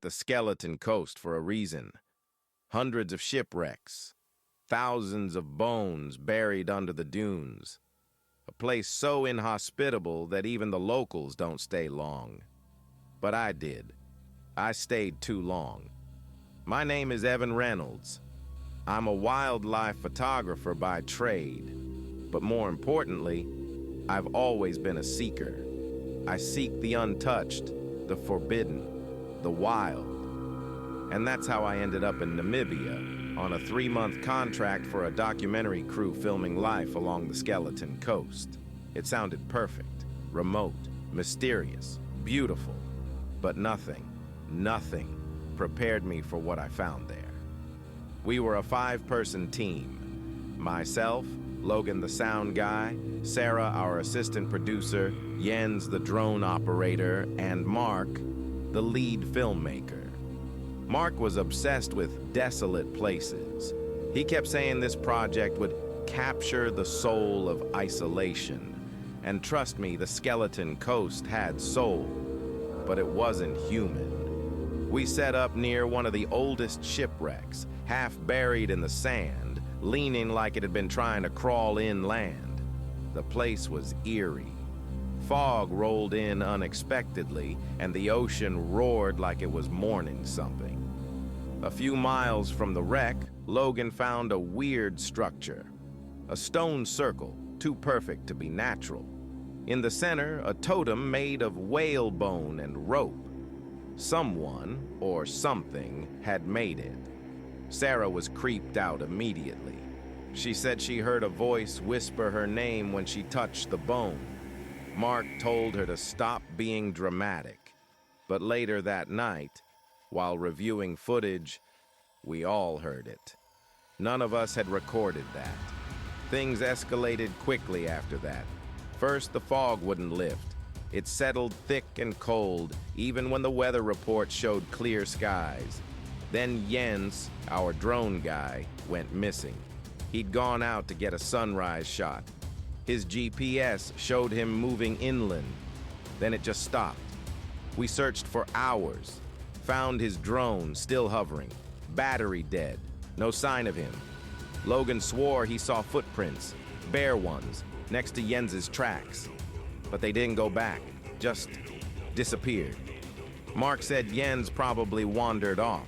the skeleton coast for a reason. Hundreds of shipwrecks, thousands of bones buried under the dunes. A place so inhospitable that even the locals don't stay long. But I did. I stayed too long. My name is Evan Reynolds. I'm a wildlife photographer by trade. But more importantly, I've always been a seeker. I seek the untouched, the forbidden, the wild. And that's how I ended up in Namibia, on a 3-month contract for a documentary crew filming life along the Skeleton Coast. It sounded perfect, remote, mysterious, beautiful. But nothing prepared me for what I found there. We were a 5-person team. Myself, Logan the sound guy, Sarah our assistant producer, Jens the drone operator, and Mark, the lead filmmaker. Mark was obsessed with desolate places. He kept saying this project would capture the soul of isolation. And trust me, the Skeleton Coast had soul, but it wasn't human. We set up near one of the oldest shipwrecks, half buried in the sand, leaning like it had been trying to crawl inland. The place was eerie. Fog rolled in unexpectedly, and the ocean roared like it was mourning something. A few miles from the wreck, Logan found a weird structure. A stone circle, too perfect to be natural. In the center, a totem made of whalebone and rope. Someone, or something, had made it. Sarah was creeped out immediately. She said she heard a voice whisper her name when she touched the bone. Mark told her to stop being dramatic. But later that night, while reviewing footage, we all heard it. None of us had recorded that. Things escalated quickly after that. First, the fog wouldn't lift. It settled thick and cold, even when the weather report showed clear skies. Then Jens, our drone guy, went missing. He'd gone out to get a sunrise shot. His GPS showed him moving inland. Then it just stopped. We searched for hours, found his drone still hovering, battery dead, no sign of him. Logan swore he saw footprints, bare ones, next to Jens's tracks. But they didn't go back, just disappeared. Mark said Jens probably wandered off,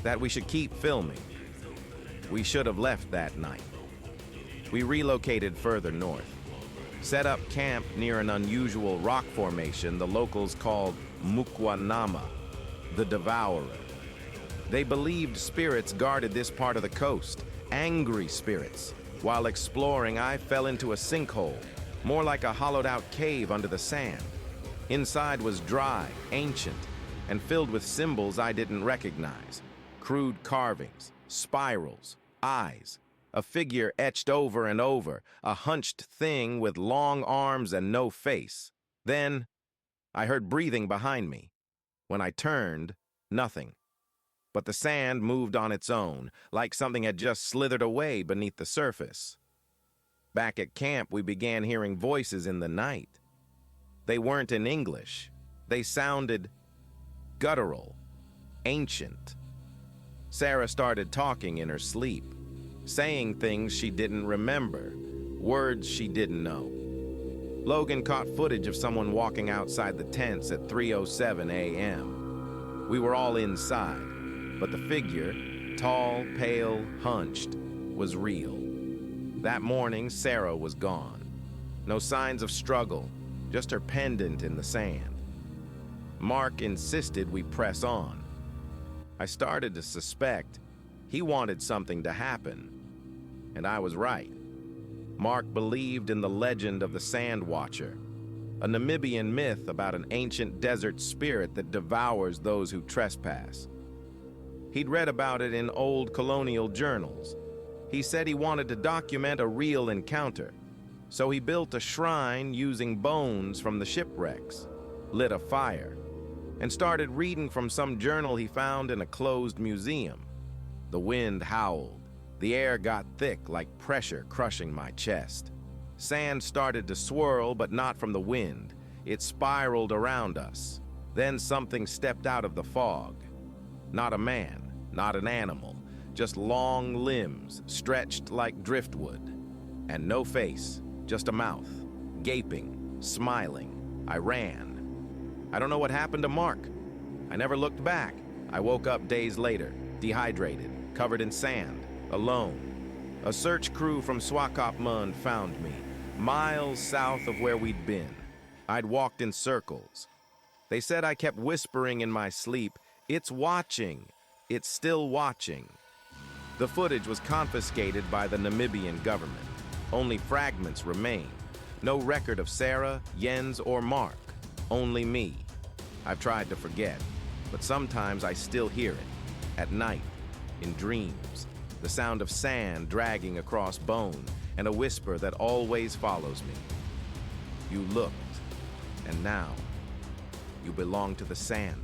that we should keep filming. We should have left that night. We relocated further north, set up camp near an unusual rock formation the locals called Mukwanama, the Devourer. They believed spirits guarded this part of the coast, angry spirits. While exploring, I fell into a sinkhole, more like a hollowed-out cave under the sand. Inside was dry, ancient, and filled with symbols I didn't recognize. Crude carvings, spirals, eyes, a figure etched over and over, a hunched thing with long arms and no face. Then, I heard breathing behind me. When I turned, nothing. But the sand moved on its own, like something had just slithered away beneath the surface. Back at camp, we began hearing voices in the night. They weren't in English. They sounded guttural, ancient. Sarah started talking in her sleep, saying things she didn't remember, words she didn't know. Logan caught footage of someone walking outside the tents at 3:07 a.m. We were all inside, but the figure, tall, pale, hunched, was real. That morning, Sarah was gone. No signs of struggle, just her pendant in the sand. Mark insisted we press on. I started to suspect he wanted something to happen, and I was right. Mark believed in the legend of the Sand Watcher, a Namibian myth about an ancient desert spirit that devours those who trespass. He'd read about it in old colonial journals. He said he wanted to document a real encounter, so he built a shrine using bones from the shipwrecks, lit a fire, and started reading from some journal he found in a closed museum. The wind howled. The air got thick like pressure crushing my chest. Sand started to swirl, but not from the wind. It spiraled around us. Then something stepped out of the fog. Not a man, not an animal, just long limbs stretched like driftwood. And no face, just a mouth, gaping, smiling. I ran. I don't know what happened to Mark. I never looked back. I woke up days later, dehydrated, covered in sand, alone. A search crew from Swakopmund found me, miles south of where we'd been. I'd walked in circles. They said I kept whispering in my sleep, "It's watching. It's still watching." The footage was confiscated by the Namibian government. Only fragments remain. No record of Sarah, Jens, or Mark. Only me. I've tried to forget, but sometimes I still hear it. At night, in dreams. The sound of sand dragging across bone, and a whisper that always follows me. You looked, and now you belong to the sand.